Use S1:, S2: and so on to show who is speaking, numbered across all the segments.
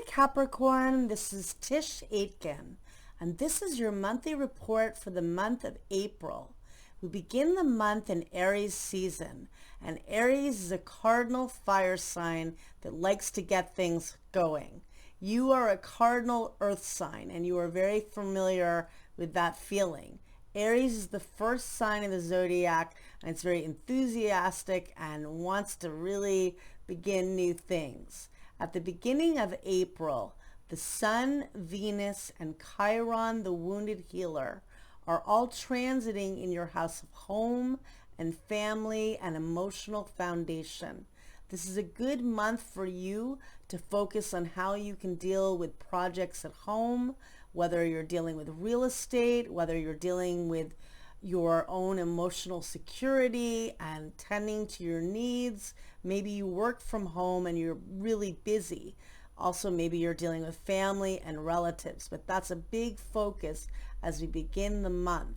S1: Hi Capricorn, this is Tisch Aitken, and this is your monthly report for the month of April. We begin the month in Aries season, and Aries is a cardinal fire sign that likes to get things going. You are a cardinal earth sign, and you are very familiar with that feeling. Aries is the first sign of the zodiac, and it's very enthusiastic and wants to really begin new things. At the beginning of April, the Sun, Venus, and Chiron, the wounded healer, are all transiting in your house of home and family and emotional foundation. This is a good month for you to focus on how you can deal with projects at home, whether you're dealing with real estate, whether you're dealing with your own emotional security and tending to your needs. Maybe you work from home and you're really busy. Also, maybe you're dealing with family and relatives, but that's a big focus as we begin the month.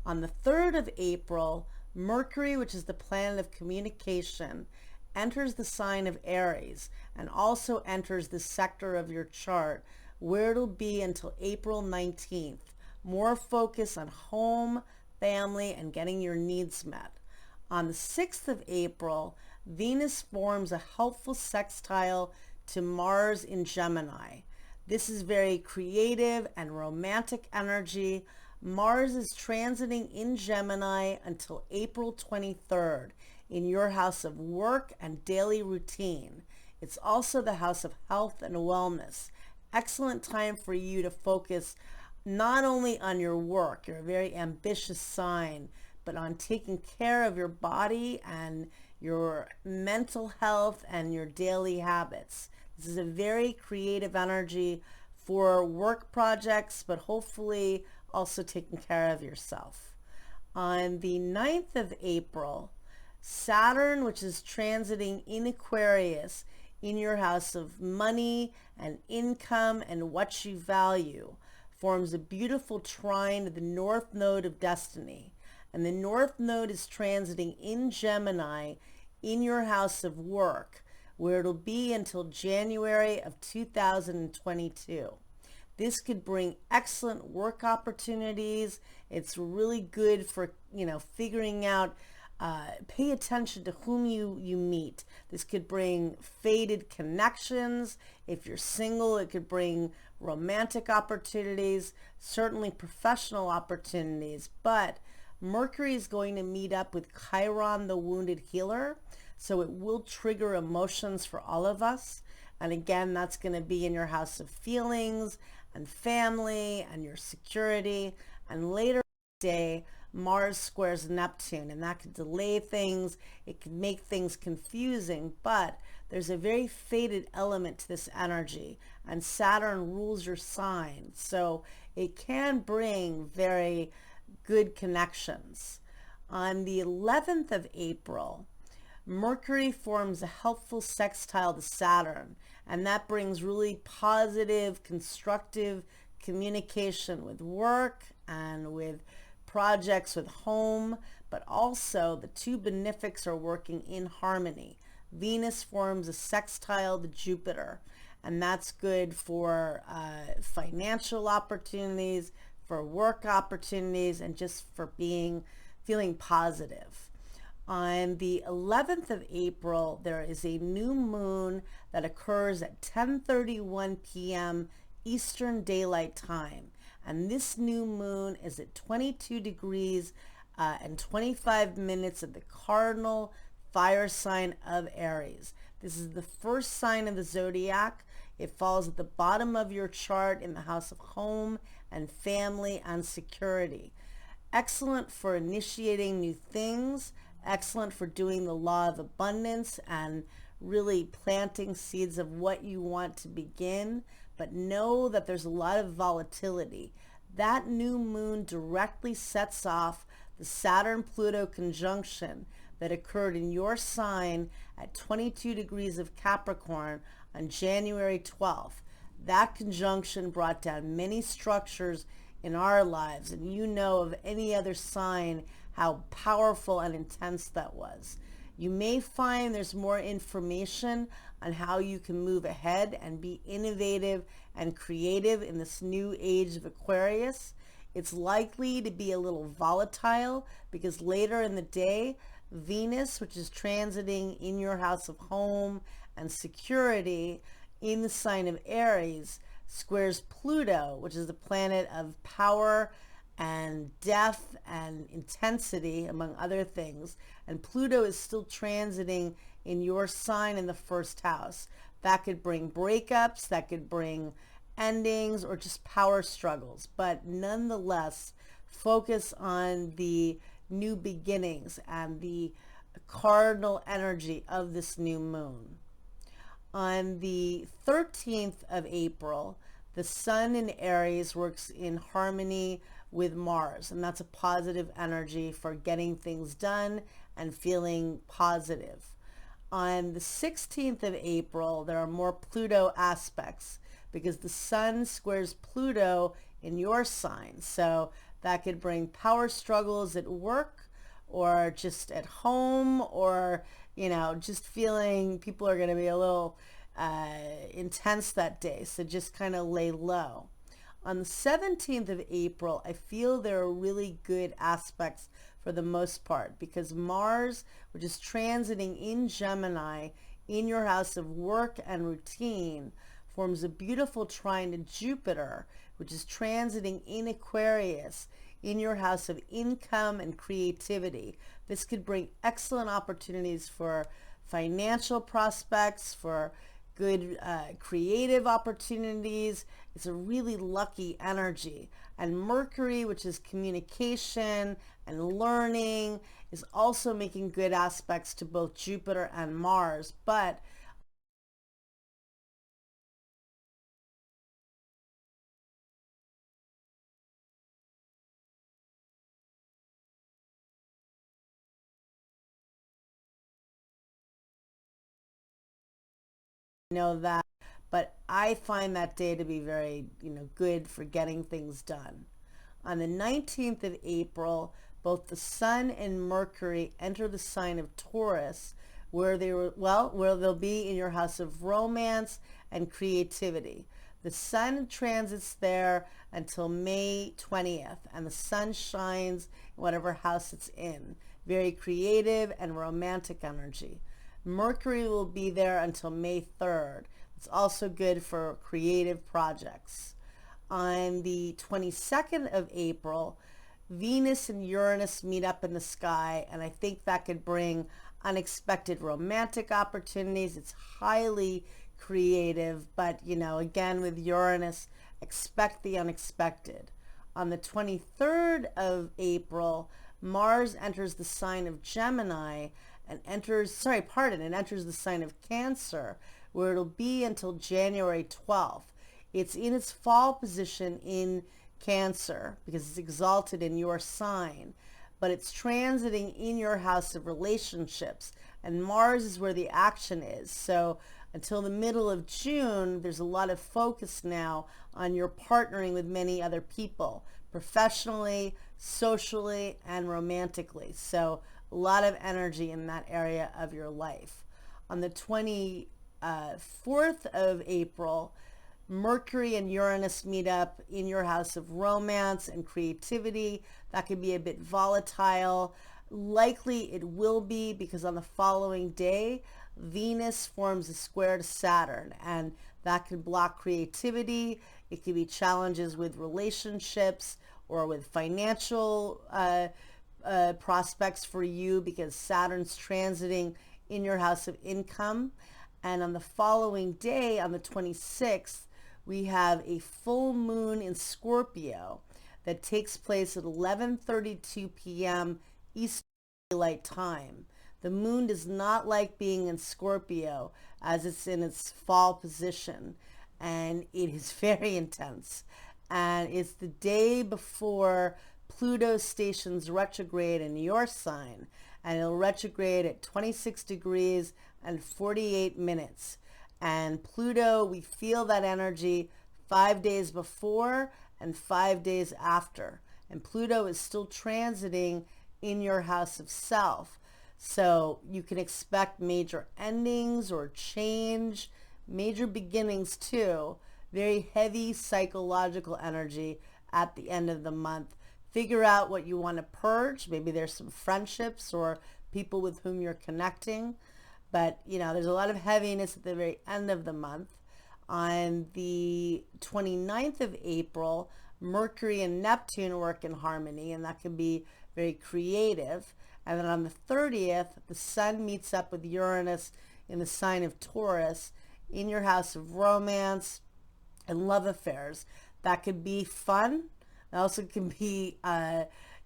S1: On the 3rd of April, Mercury, which is the planet of communication, enters the sign of Aries and also enters the sector of your chart where it'll be until April 19th. More focus on home, family, and getting your needs met. On the 6th of April, Venus forms a helpful sextile to Mars in Gemini. This is very creative and romantic energy. Mars is transiting in Gemini until April 23rd in your house of work and daily routine. It's also the house of health and wellness. Excellent time for you to focus not only on your work, you're a very ambitious sign, but on taking care of your body and your mental health and your daily habits. This is a very creative energy for work projects, but hopefully also taking care of yourself. On the 9th of April, Saturn, which is transiting in Aquarius, in your house of money and income and what you value, forms a beautiful trine to the North Node of Destiny. And the North Node is transiting in Gemini in your house of work, where it'll be until January of 2022. This could bring excellent work opportunities. It's really good for, figuring out, pay attention to whom you meet. This could bring fated connections. If you're single, it could bring romantic opportunities, certainly professional opportunities. But Mercury is going to meet up with Chiron, the wounded healer, so it will trigger emotions for all of us. And again, that's going to be in your house of feelings and family and your security. And later in the day, Mars squares Neptune, and that could delay things. It could make things confusing, but there's a very fated element to this energy, and Saturn rules your sign, so it can bring very good connections. On the 11th of April, Mercury forms a helpful sextile to Saturn, and that brings really positive, constructive communication with work and with projects with home, but also the two benefics are working in harmony. Venus forms a sextile to Jupiter, and that's good for financial opportunities, for work opportunities, and just for feeling positive. On the 11th of April, there is a new moon that occurs at 10:31 p.m. Eastern Daylight Time. And this new moon is at 22 degrees and 25 minutes of the cardinal fire sign of Aries. This is the first sign of the zodiac. It falls at the bottom of your chart in the house of home and family and security. Excellent for initiating new things, excellent for doing the law of abundance and really planting seeds of what you want to begin, but know that there's a lot of volatility. That new moon directly sets off the Saturn-Pluto conjunction that occurred in your sign at 22 degrees of Capricorn on January 12th. That conjunction brought down many structures in our lives, and you know of any other sign how powerful and intense that was. You may find there's more information on how you can move ahead and be innovative and creative in this new age of Aquarius. It's likely to be a little volatile because later in the day, Venus, which is transiting in your house of home and security in the sign of Aries, squares Pluto, which is the planet of power and depth and intensity, among other things. And Pluto is still transiting in your sign in the first house. That could bring breakups, that could bring endings, or just power struggles. But nonetheless, focus on the new beginnings and the cardinal energy of this new moon. On the 13th of April, the sun in Aries works in harmony with Mars, and that's a positive energy for getting things done and feeling positive. On the 16th of April, there are more Pluto aspects because the sun squares Pluto in your sign. So that could bring power struggles at work or just at home, or, you know, just feeling people are going to be a little intense that day. So just kind of lay low. On the 17th of April, I feel there are really good aspects for the most part because Mars, which is transiting in Gemini in your house of work and routine, forms a beautiful trine to Jupiter, which is transiting in Aquarius in your house of income and creativity. This could bring excellent opportunities for financial prospects, for good creative opportunities. It's a really lucky energy. And Mercury, which is communication and learning, is also making good aspects to both Jupiter and Mars. But know that, but I find that day to be very, good for getting things done. On the 19th of April, both the Sun and Mercury enter the sign of Taurus, where they'll be in your house of romance and creativity. The Sun transits there until May 20th, and the Sun shines in whatever house it's in. Very creative and romantic energy. Mercury will be there until May 3rd. It's also good for creative projects. On the 22nd of April, Venus and Uranus meet up in the sky, and I think that could bring unexpected romantic opportunities. It's highly creative, but again, with Uranus, expect the unexpected. On the 23rd of April, Mars enters the sign of Gemini and enters the sign of Cancer, where it'll be until January 12th. It's in its fall position in Cancer because it's exalted in your sign, but it's transiting in your house of relationships, and Mars is where the action is. So until the middle of June, there's a lot of focus now on your partnering with many other people, professionally, socially, and romantically. So a lot of energy in that area of your life. On the 24th of April, Mercury and Uranus meet up in your house of romance and creativity. That could be a bit volatile. Likely it will be because on the following day, Venus forms a square to Saturn, and that could block creativity. It could be challenges with relationships or with financial prospects for you because Saturn's transiting in your house of income. And on the following day, on the 26th, we have a full moon in Scorpio that takes place at 11:32 p.m. Eastern Daylight Time. The moon does not like being in Scorpio as it's in its fall position, and it is very intense. And it's the day before Pluto stations retrograde in your sign, and it'll retrograde at 26 degrees and 48 minutes. And Pluto, we feel that energy 5 days before and 5 days after. And Pluto is still transiting in your house of self. So you can expect major endings or change, major beginnings too. Very heavy psychological energy at the end of the month. Figure out what you want to purge. Maybe there's some friendships or people with whom you're connecting. But, there's a lot of heaviness at the very end of the month. On the 29th of April, Mercury and Neptune work in harmony, and that can be very creative. And then on the 30th, the Sun meets up with Uranus in the sign of Taurus in your house of romance and love affairs. That could be fun. It also can be,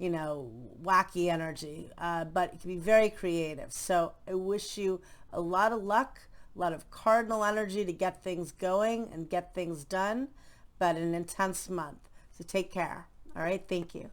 S1: wacky energy, but it can be very creative. So I wish you a lot of luck, a lot of cardinal energy to get things going and get things done, but an intense month. So take care. All right. Thank you.